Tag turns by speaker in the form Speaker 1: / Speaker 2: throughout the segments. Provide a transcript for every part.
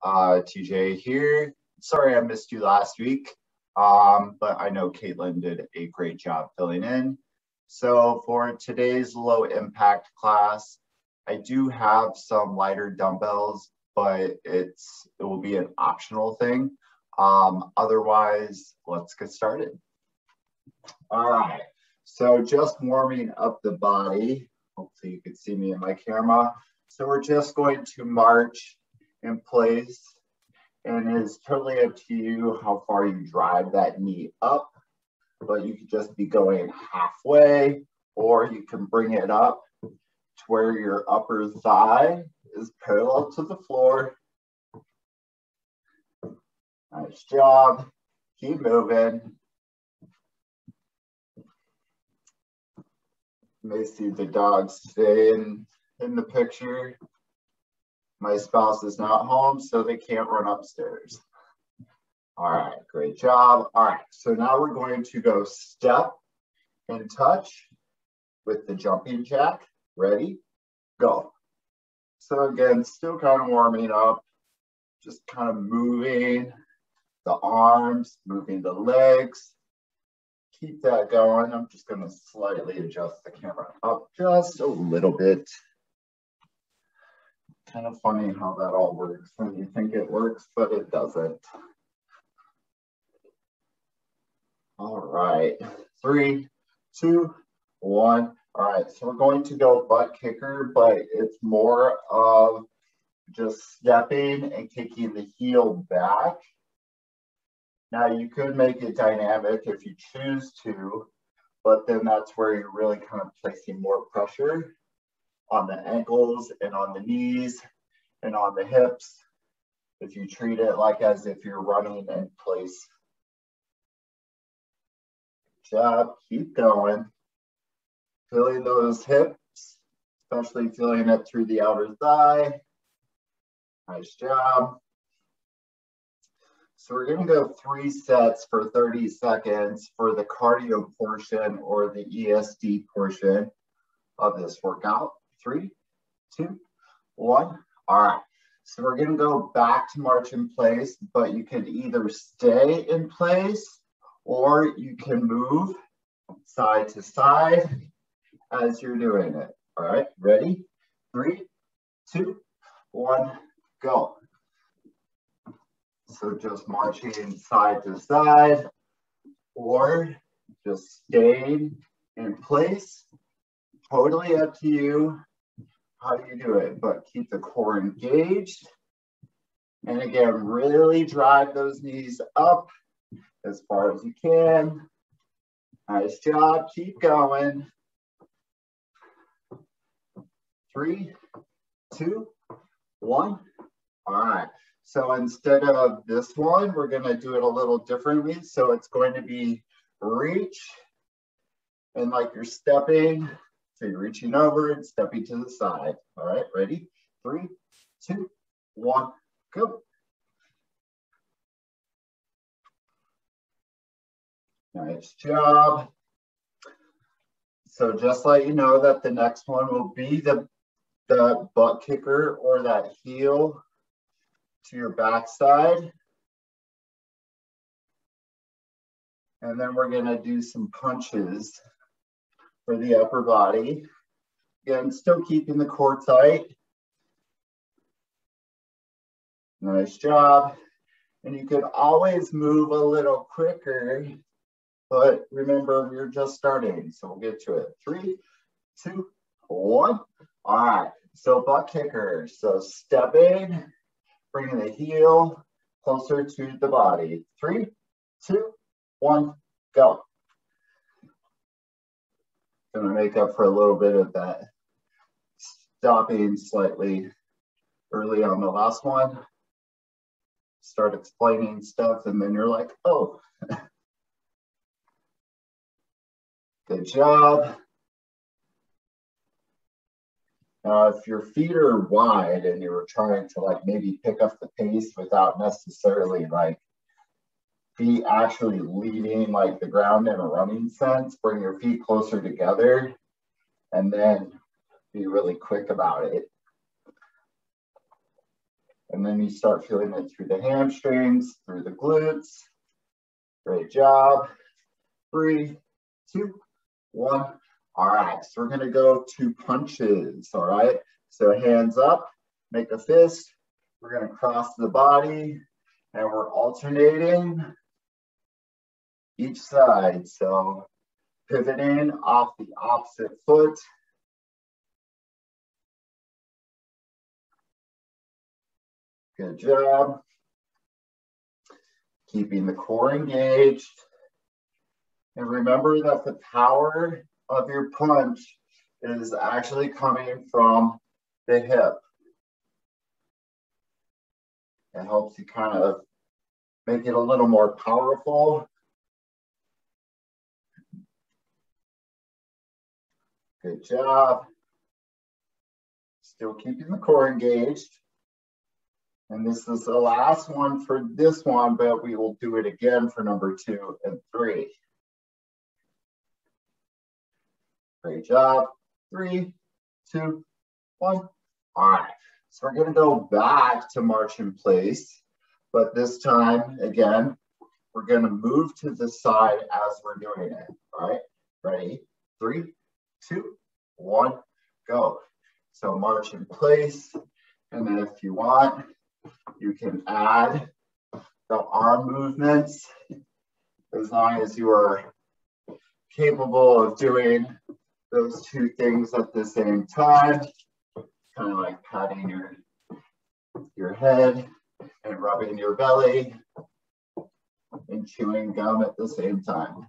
Speaker 1: TJ here. Sorry I missed you last week, but I know Caitlin did a great job filling in. So for today's low impact class, I do have some lighter dumbbells, but it will be an optional thing. Otherwise, let's get started. All right, so just warming up the body. Hopefully you can see me in my camera. So we're just going to march in place, and it's totally up to you how far you drive that knee up, but you could just be going halfway, or you can bring it up to where your upper thigh is parallel to the floor. Nice job. Keep moving. You may see the dogs stay in the picture. My spouse is not home, so they can't run upstairs. All right, great job. All right, so now we're going to go step and touch with the jumping jack. Ready? Go. So again, still kind of warming up, just kind of moving the arms, moving the legs. Keep that going. I'm just going to slightly adjust the camera up just a little bit. Kind of funny how that all works when you think it works, but it doesn't. All right, 3, 2, 1. All right, so we're going to go butt kicker, but it's more of just stepping and kicking the heel back. Now you could make it dynamic if you choose to, but then that's where you're really kind of placing more pressure on the ankles and on the knees and on the hips if you treat it like as if you're running in place. Good job, keep going. Feeling those hips, especially feeling it through the outer thigh. Nice job. So we're going to go 3 sets for 30 seconds for the cardio portion or the ESD portion of this workout. 3, 2, 1. All right. So we're going to go back to march in place, but you can either stay in place or you can move side to side as you're doing it. All right. Ready? 3, 2, 1, go. So just marching side to side or just staying in place. Totally up to you how you do it, but keep the core engaged. And again, really drive those knees up as far as you can. Nice job, keep going. 3, 2, 1. All right. So instead of this one, we're going to do it a little differently. So it's going to be reach and like you're stepping. So you're reaching over and stepping to the side. All right, ready? 3, 2, 1, go. Nice job. So just let you know that the next one will be the butt kicker or that heel to your backside. And then we're going to do some punches for the upper body. Again, still keeping the core tight. Nice job. And you can always move a little quicker, but remember, we're just starting, so we'll get to it. 3, 2, 1. All right, so butt kicker. So stepping, bringing the heel closer to the body. 3, 2, 1, go. Gonna make up for a little bit of that stopping slightly early on the last one. Start explaining stuff and then you're like, oh. Good job. Now, if your feet are wide and you were trying to like maybe pick up the pace without necessarily like be actually leaving like the ground in a running sense, bring your feet closer together and then be really quick about it. And then you start feeling it through the hamstrings, through the glutes. Great job. 3, 2, 1. All right, so we're gonna go to punches, all right? So hands up, make a fist. We're gonna cross the body and we're alternating each side. So pivoting off the opposite foot. Good job. Keeping the core engaged. And remember that the power of your punch is actually coming from the hip. It helps you kind of make it a little more powerful. Good job. Still keeping the core engaged. And this is the last one for this one, but we will do it again for number 2 and 3. Great job. 3, 2, 1. All right. So we're going to go back to march in place, but this time, again, we're going to move to the side as we're doing it. All right. Ready? 3, 2, 1, go. So march in place. And then if you want, you can add the arm movements as long as you are capable of doing those two things at the same time, kind of like patting your head and rubbing your belly and chewing gum at the same time.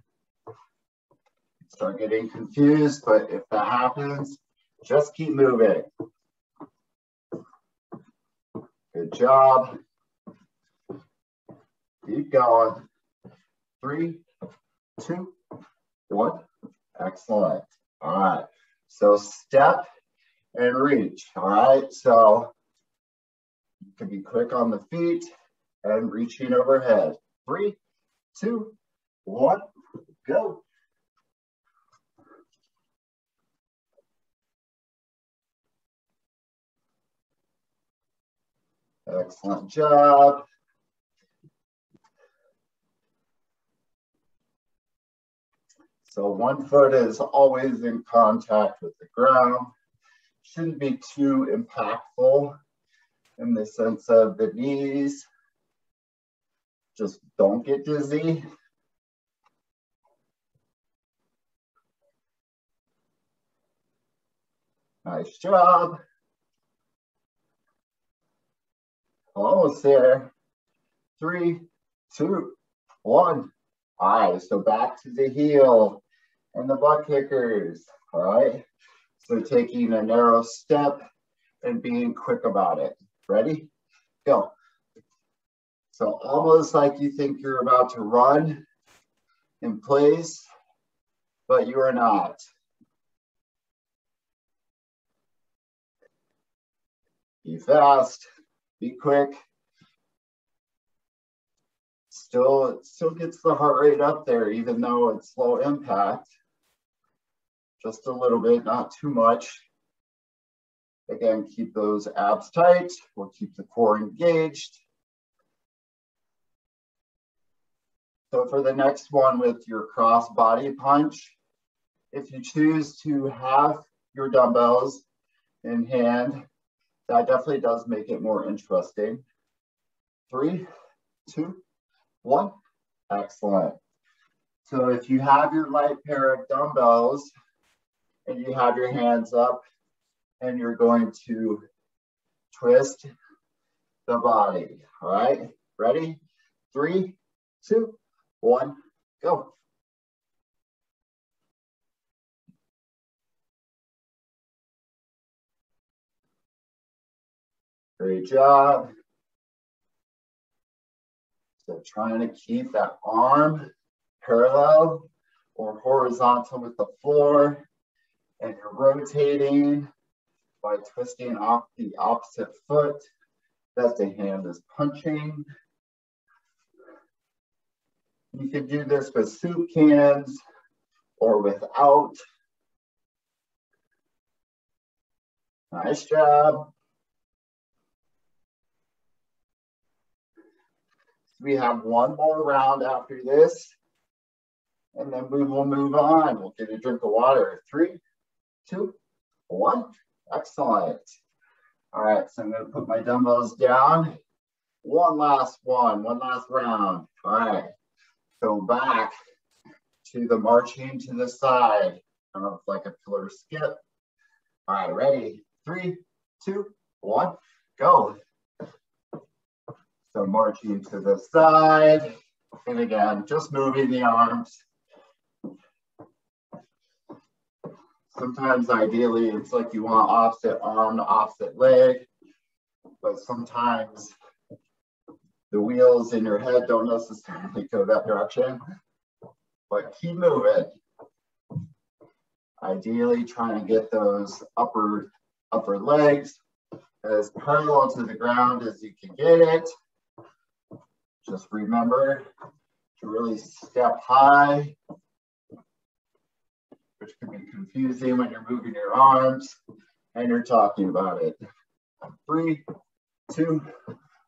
Speaker 1: Start getting confused, but if that happens, just keep moving. Good job. Keep going. 3, 2, 1. Excellent. All right. So step and reach. All right. So you can be quick on the feet and reaching overhead. 3, 2, 1, go. Excellent job. So one foot is always in contact with the ground. Shouldn't be too impactful in the sense of the knees. Just don't get dizzy. Nice job. Almost there. 3, 2, 1. All right, so back to the heel and the butt kickers. All right, so taking a narrow step and being quick about it. Ready? Go. So almost like you think you're about to run in place, but you are not. Be fast, be quick. It still gets the heart rate up there, even though it's low impact. Just a little bit, not too much. Again, keep those abs tight. We'll keep the core engaged. So for the next one with your cross body punch, if you choose to have your dumbbells in hand, that definitely does make it more interesting. 3, 2, 1. Excellent. So if you have your light pair of dumbbells and you have your hands up and you're going to twist the body. All right, ready? 3, 2, 1, go. Great job. So trying to keep that arm parallel or horizontal with the floor, and you're rotating by twisting off the opposite foot that the hand is punching. You can do this with soup cans or without. Nice job. We have one more round after this, and then we will move on. We'll get a drink of water. 3, 2, 1. Excellent. All right, so I'm going to put my dumbbells down. One last round. All right, so back to the marching to the side, kind of like a pillar skip. All right, ready? 3, 2, 1, go. So marching to the side, and again, just moving the arms. Sometimes ideally, it's like you want opposite arm to opposite leg, but sometimes the wheels in your head don't necessarily go that direction, but keep moving. Ideally, trying to get those upper legs as parallel to the ground as you can get it. Just remember to really step high, which can be confusing when you're moving your arms and you're talking about it. 3, 2,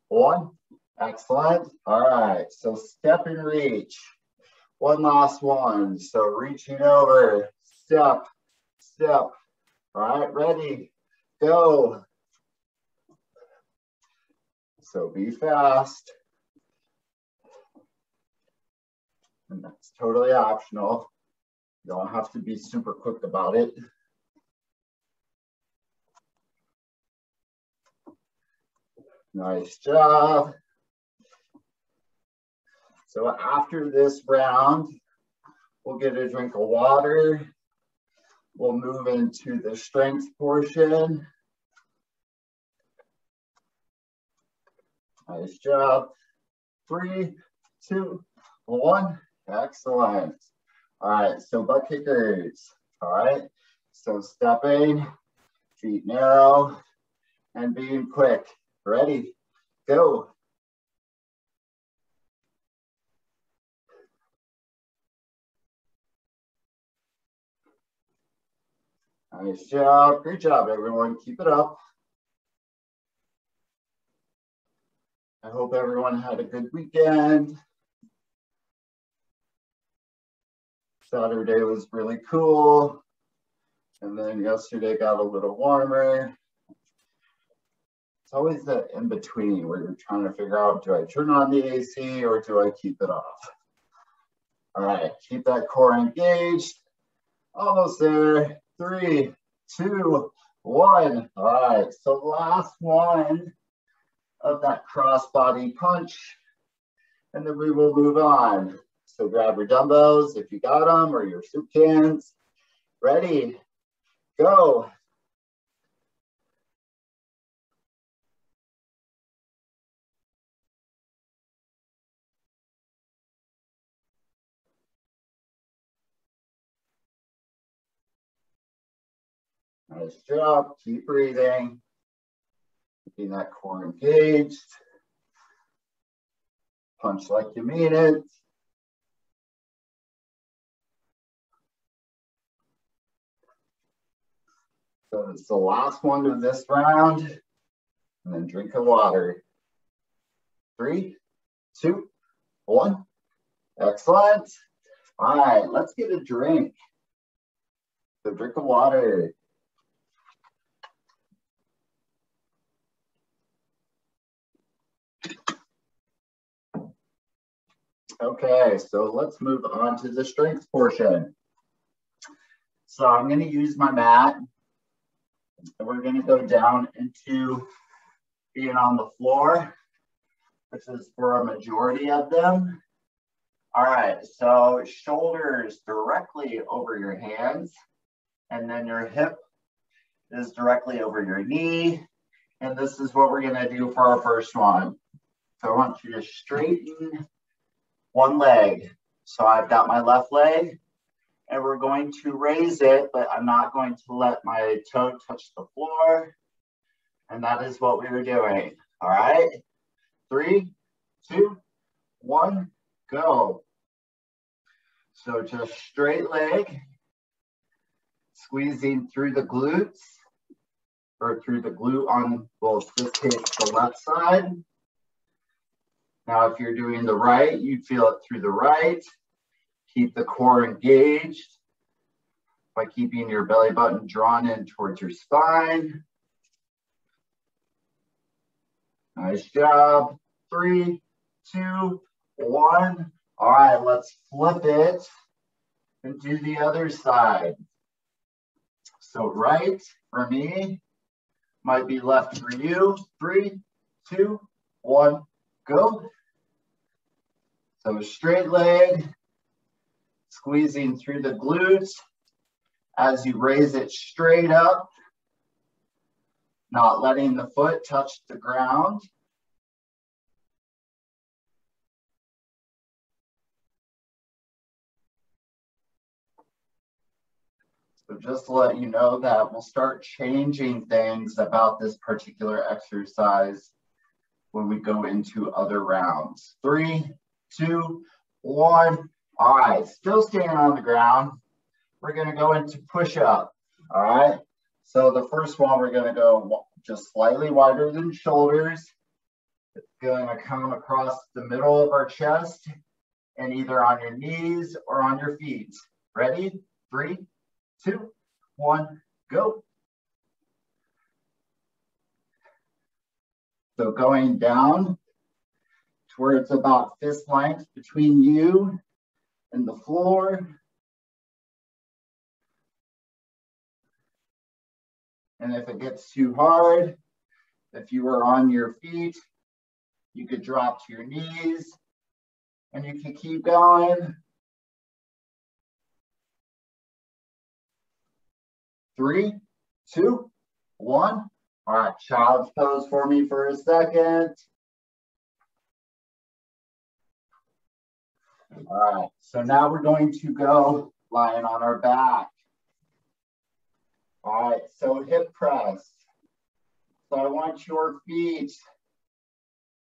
Speaker 1: 1. Excellent. All right, so step and reach. One last one. So reaching over, step, step. All right, ready, go. So be fast. And that's totally optional. You don't have to be super quick about it. Nice job. So after this round, we'll get a drink of water. We'll move into the strength portion. Nice job. 3, 2, 1. Excellent. All right, so butt kickers. All right, so stepping, feet narrow, and being quick. Ready, go. Nice job. Great job, everyone. Keep it up. I hope everyone had a good weekend. Saturday was really cool. And then yesterday got a little warmer. It's always that in between where you're trying to figure out, do I turn on the AC or do I keep it off? All right, keep that core engaged. Almost there. 3, 2, 1. All right, so last one of that cross body punch, and then we will move on. So grab your dumbbells if you got them, or your soup cans. Ready, go. Nice job, keep breathing. Keeping that core engaged. Punch like you mean it. So it's the last one of this round, and then drink of water. 3, 2, 1. Excellent. All right, let's get a drink. So drink of water. Okay, so let's move on to the strength portion. So I'm going to use my mat, and we're going to go down into being on the floor, which is for a majority of them. All right, so shoulders directly over your hands, and then your hip is directly over your knee. And this is what we're going to do for our first one. So I want you to straighten one leg. So I've got my left leg, and we're going to raise it, but I'm not going to let my toe touch the floor. And that is what we were doing. All right, 3, 2, 1, go. So just straight leg, squeezing through the glutes, or through the glute on, well, in this case, the left side. Now, if you're doing the right, you'd feel it through the right. Keep the core engaged by keeping your belly button drawn in towards your spine. Nice job. 3, 2, 1. All right, let's flip it and do the other side. So right for me might be left for you. 3, 2, 1, go. So straight leg, squeezing through the glutes as you raise it straight up, not letting the foot touch the ground. So just to let you know that we'll start changing things about this particular exercise when we go into other rounds. 3, 2, 1. All right, still staying on the ground. We're gonna go into push-up, all right? So the first one, we're gonna go just slightly wider than shoulders. It's gonna come across the middle of our chest and either on your knees or on your feet. Ready? 3, 2, 1, go. So going down to where it's about fist length between you and the floor. And if it gets too hard, if you were on your feet, you could drop to your knees and you can keep going. 3, 2, 1. All right, child's pose for me for a second. All right, so now we're going to go lying on our back. All right, so hip press. So I want your feet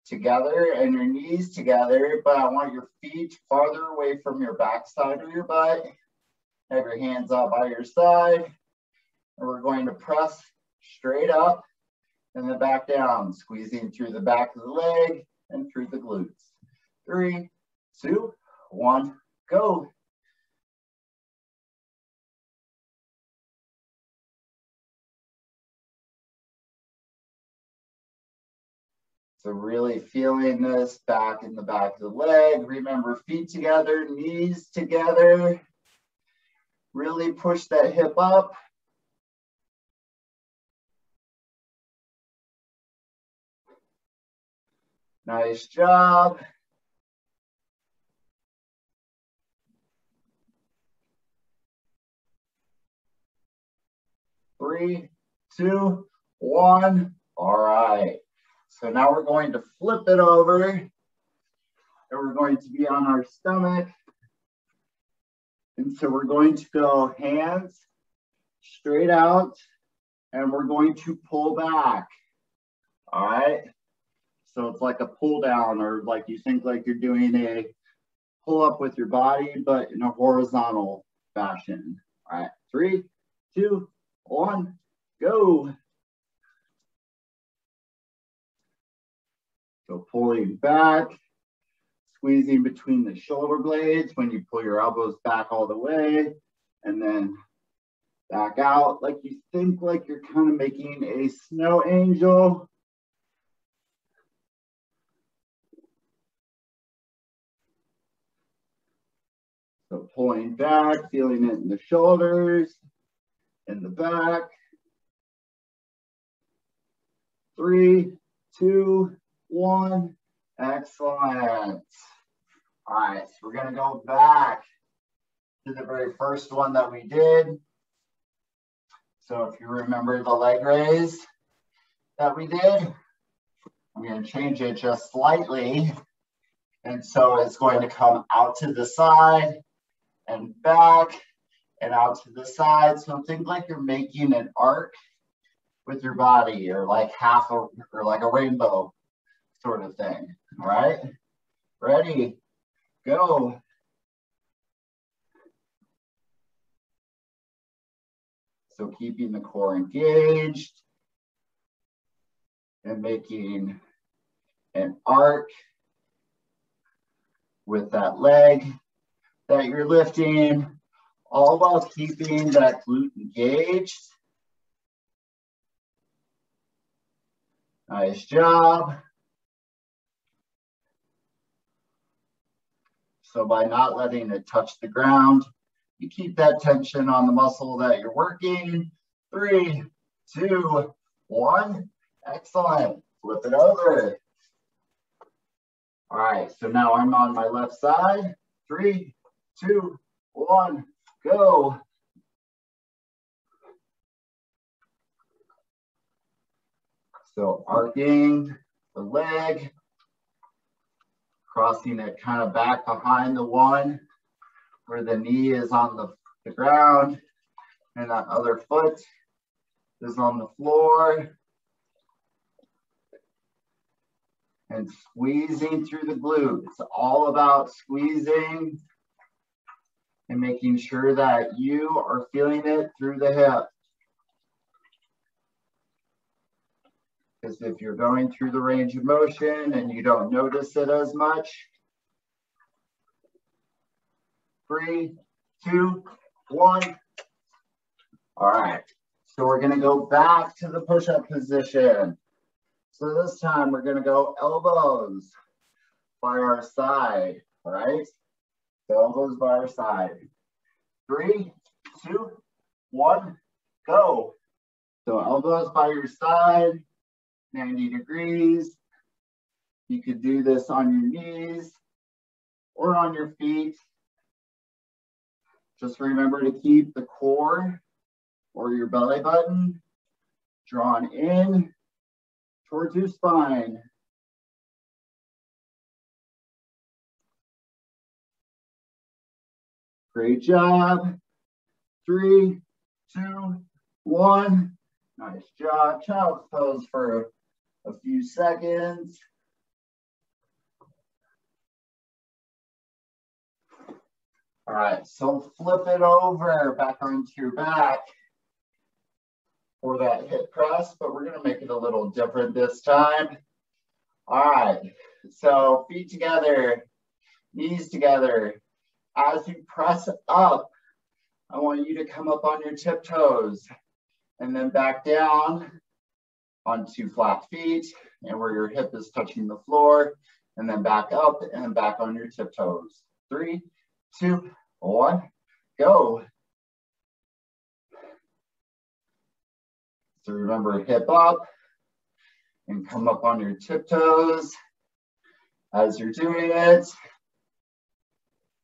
Speaker 1: together and your knees together, but I want your feet farther away from your backside of your butt. Have your hands out by your side. And we're going to press straight up and then back down, squeezing through the back of the leg and through the glutes. 3, 2, 1, go. So really feeling this back in the back of the leg. Remember, feet together, knees together. Really push that hip up. Nice job. Three, 2, 1. All right. So now we're going to flip it over and we're going to be on our stomach. And so we're going to go hands straight out and we're going to pull back. All right. So it's like a pull down, or like you think like you're doing a pull up with your body, but in a horizontal fashion. All right. 3, 2, 1, go. So pulling back, squeezing between the shoulder blades when you pull your elbows back all the way, and then back out like you think like you're kind of making a snow angel. So pulling back, feeling it in the shoulders, in the back. 3, 2, 1. Excellent. All right, so we're gonna go back to the very first one that we did. So if you remember the leg raise that we did, I'm gonna change it just slightly. And so it's going to come out to the side and back and out to the side. So think like you're making an arc with your body, or like or like a rainbow sort of thing. All right, ready, go. So keeping the core engaged and making an arc with that leg that you're lifting, all while keeping that glute engaged. Nice job. So by not letting it touch the ground, you keep that tension on the muscle that you're working. 3, 2, 1. Excellent. Flip it over. All right, so now I'm on my left side. 3, 2, 1, go. So arcing the leg, crossing it kind of back behind the one where the knee is on the ground and that other foot is on the floor. And squeezing through the glute. It's all about squeezing and making sure that you are feeling it through the hip. Because if you're going through the range of motion and you don't notice it as much. 3, 2, 1. All right, so we're gonna go back to the push-up position. So this time we're gonna go elbows by our side, all right? So elbows by our side. 3, 2, 1, go. So elbows by your side, 90 degrees. You could do this on your knees or on your feet. Just remember to keep the core or your belly button drawn in towards your spine. Great job. 3, 2, 1. Nice job. Child's pose for a few seconds. All right, so flip it over back onto your back for that hip press, but we're gonna make it a little different this time. All right, so feet together, knees together. As you press up, I want you to come up on your tiptoes and then back down onto flat feet and where your hip is touching the floor, and then back up and back on your tiptoes. 3, 2, 1, go. So remember, hip up and come up on your tiptoes as you're doing it.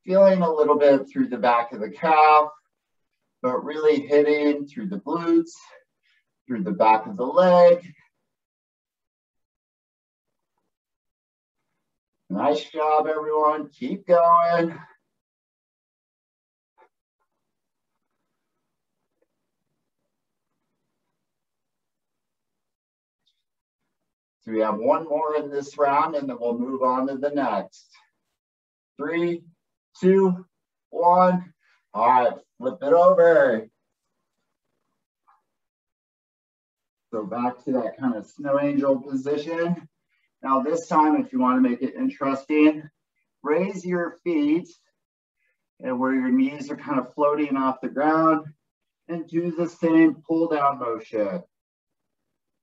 Speaker 1: Feeling a little bit through the back of the calf, but really hitting through the glutes, through the back of the leg. Nice job, everyone. Keep going. So we have one more in this round and then we'll move on to the next. 3, 2, 1. All right, flip it over. So back to that kind of snow angel position. Now this time, if you want to make it interesting, raise your feet and where your knees are kind of floating off the ground and do the same pull down motion.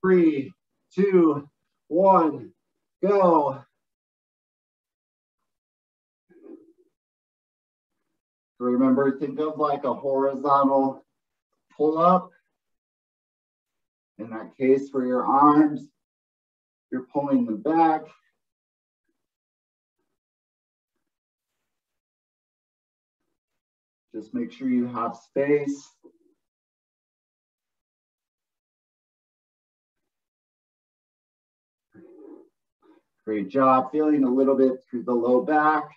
Speaker 1: 3, 2, 1, go. Remember, think of like a horizontal pull up. In that case, for your arms, you're pulling them back. Just make sure you have space. Great job. Feeling a little bit through the low back,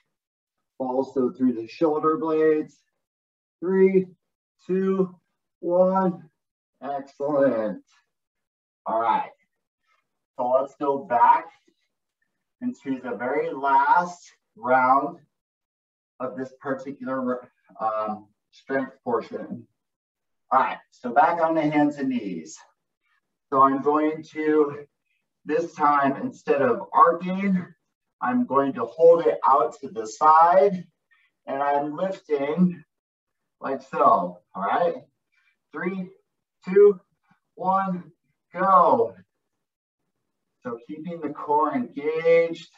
Speaker 1: also through the shoulder blades. 3, 2, 1. Excellent. All right. So let's go back into the very last round of this particular strength portion. All right, so back on the hands and knees. So I'm going to, this time, instead of arcing, I'm going to hold it out to the side and I'm lifting like so, all right? 3, 2, 1, go. So keeping the core engaged,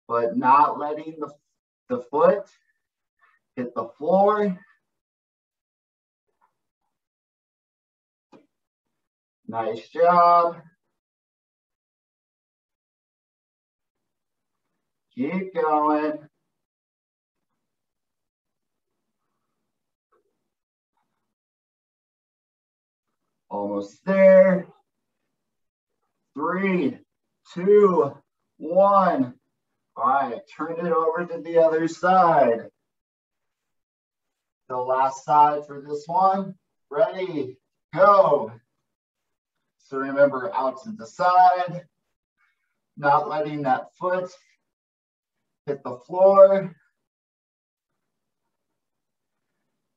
Speaker 1: but not letting the foot hit the floor. Nice job. Keep going. Almost there. 3, 2, 1. All right, turn it over to the other side. The last side for this one. Ready, go. So remember, out to the side, not letting that foot hit the floor,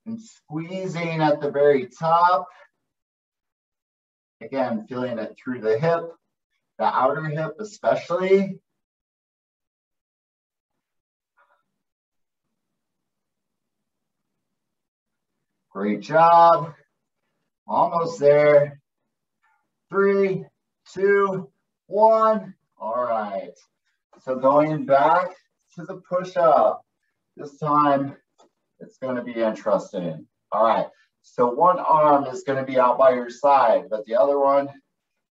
Speaker 1: and squeezing at the very top. Again, feeling it through the hip, the outer hip especially. Great job. Almost there. 3, 2, 1. All right. So going back to the push-up. This time, it's going to be interesting. All right. So one arm is going to be out by your side, but the other one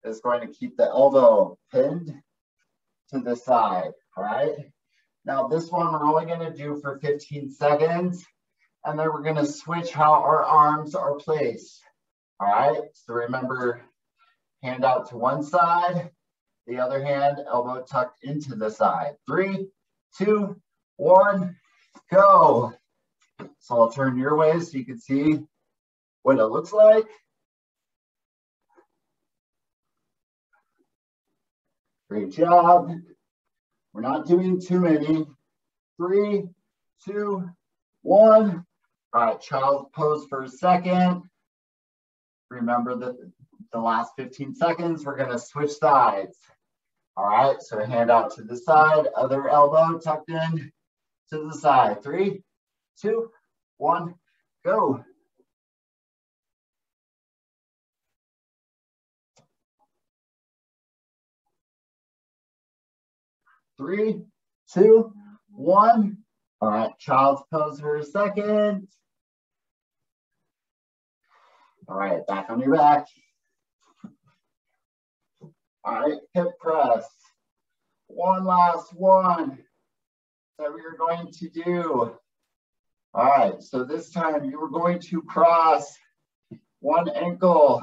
Speaker 1: is going to keep the elbow pinned to the side. All right. Now this one we're only going to do for 15 seconds, and then we're going to switch how our arms are placed. All right. So remember, hand out to one side, the other hand, elbow tucked into the side. 3, 2, 1, go. So I'll turn your way so you can see what it looks like. Great job. We're not doing too many. 3, 2, 1. All right, child's pose for a second. Remember that the last 15 seconds, we're going to switch sides. All right, so hand out to the side, other elbow tucked in to the side. 3, 2, 1, go. Three, 2, 1. All right, child's pose for a second. All right, back on your back. All right, hip press. One last one that we are going to do. All right, so this time you are going to cross one ankle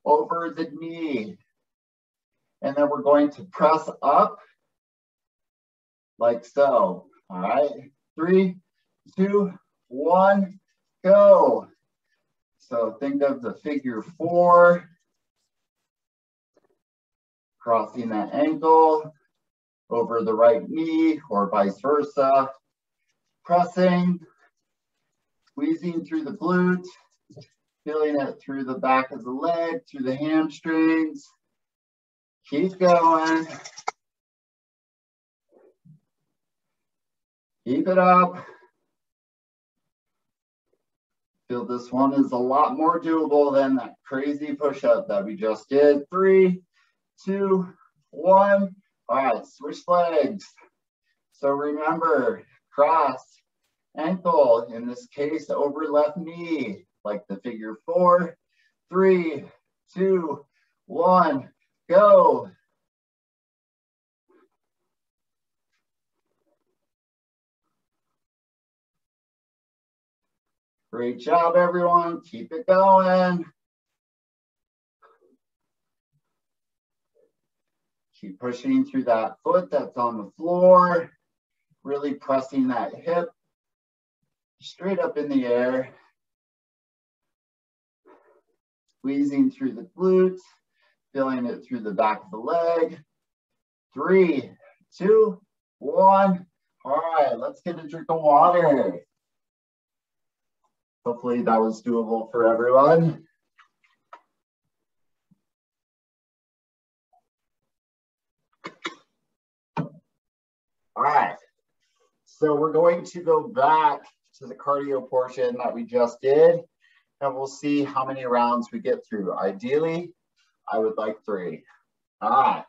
Speaker 1: over the knee. And then we're going to press up like so. All right, 3, 2, 1, go. So think of the figure 4. Crossing that ankle over the right knee or vice versa. Pressing, squeezing through the glute, feeling it through the back of the leg, through the hamstrings. Keep going. Keep it up. Feel this one is a lot more doable than that crazy push-up that we just did. 3, 2, 1. All right, switch legs. So remember, cross ankle, in this case, over left knee, like the figure 4. 3, 2, 1, go. Great job, everyone. Keep it going. Keep pushing through that foot that's on the floor. Really pressing that hip straight up in the air. Squeezing through the glutes. Feeling it through the back of the leg. 3, 2, 1. All right, let's get a drink of water. Hopefully that was doable for everyone. All right, so we're going to go back to the cardio portion that we just did, and we'll see how many rounds we get through. Ideally, I would like 3. All right,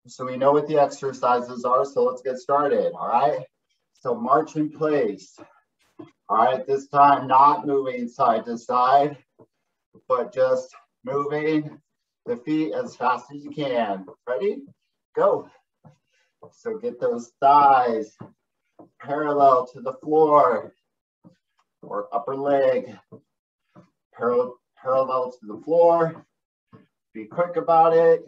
Speaker 1: so we know what the exercises are, so let's get started. All right, so march in place. All right, this time not moving side to side, but just moving the feet as fast as you can. Ready? Go. So get those thighs parallel to the floor, or upper leg parallel to the floor. Be quick about it.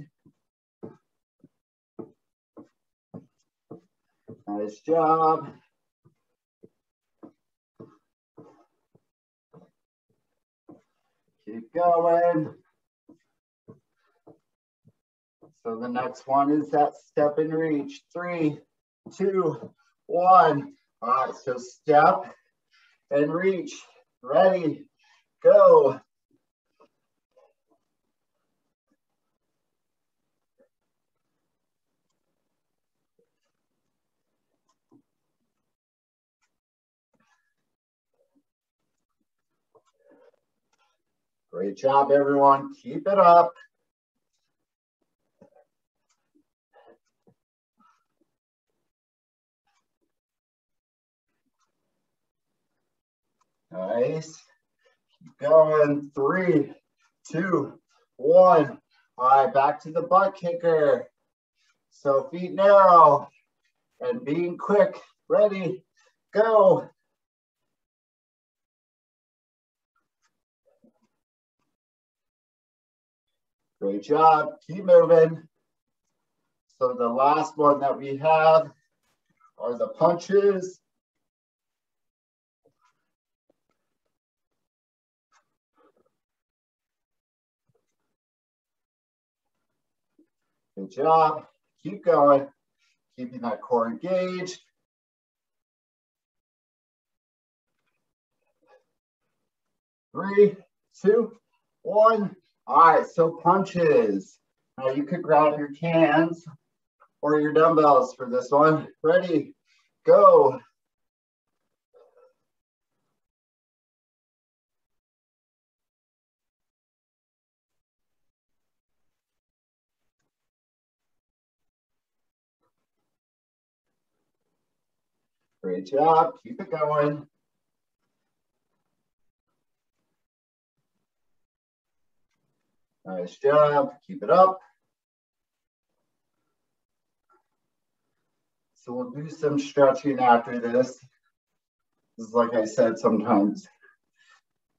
Speaker 1: Nice job. Keep going. So the next one is that step and reach. 3, 2, 1. All right, so step and reach. Ready, go. Great job, everyone. Keep it up. Nice. Keep going. 3, 2, 1. All right, back to the butt kicker. So feet narrow and being quick. Ready, go. Great job. Keep moving. So the last one that we have are the punches. Good job. Keep going. Keeping that core engaged. 3, 2, 1. All right, so punches. Now you could grab your cans or your dumbbells for this one. Ready, go. Great job, keep it going. Nice job, keep it up. So we'll do some stretching after this. Because like I said, sometimes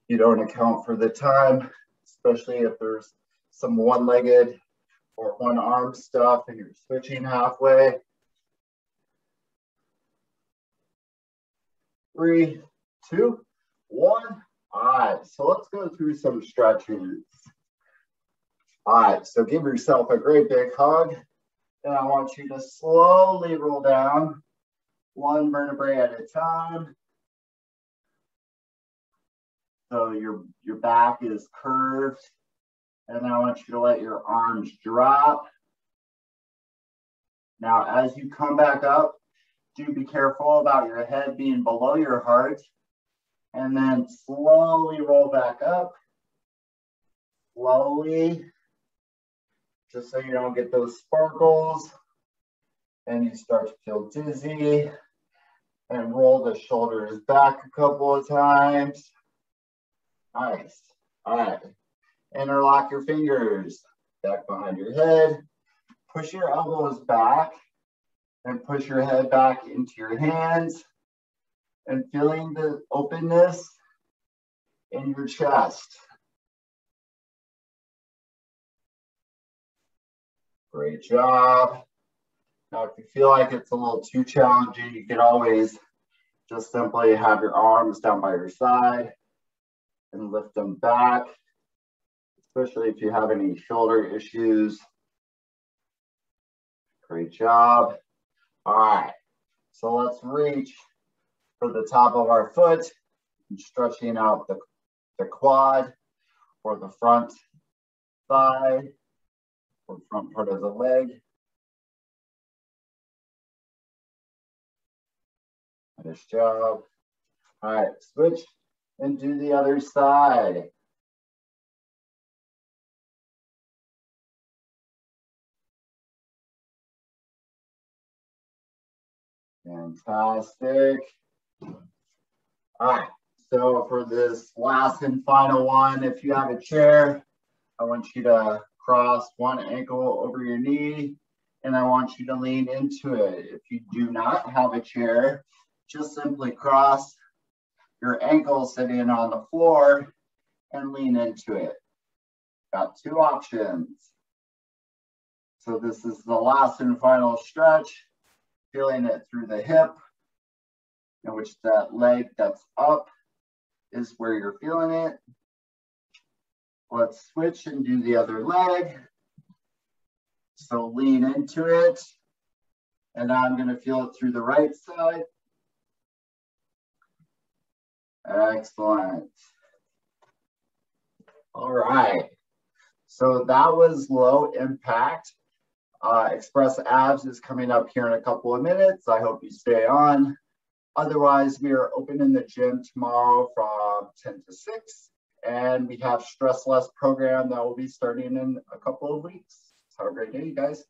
Speaker 1: you don't account for the time, especially if there's some one-legged or one-arm stuff and you're switching halfway. 3, 2, 1. All right, so let's go through some stretches. All right, so give yourself a great big hug. And I want you to slowly roll down, one vertebrae at a time. So your back is curved. And I want you to let your arms drop. Now, as you come back up, do be careful about your head being below your heart. And then slowly roll back up. Slowly. Just so you don't get those sparkles and you start to feel dizzy, and roll the shoulders back a couple of times. Nice. All right. Interlock your fingers back behind your head. Push your elbows back and push your head back into your hands, and feeling the openness in your chest. Great job. Now, if you feel like it's a little too challenging, you can always just simply have your arms down by your side and lift them back, especially if you have any shoulder issues. Great job. All right, so let's reach for the top of our foot and stretching out the quad or the front thigh or front part of the leg. Nice job. All right, switch and do the other side. Fantastic. All right, so for this last and final one, if you have a chair, I want you to cross one ankle over your knee, and I want you to lean into it. If you do not have a chair, just simply cross your ankle sitting on the floor and lean into it. Got two options. So this is the last and final stretch, feeling it through the hip, in which that leg that's up is where you're feeling it. Let's switch and do the other leg. So lean into it. And now I'm going to feel it through the right side. Excellent. All right. So that was low impact. Express abs is coming up here in a couple of minutes. I hope you stay on. Otherwise, we are open in the gym tomorrow from 10 to 6. And we have Stress Less program that will be starting in a couple of weeks. Have a great day, you guys.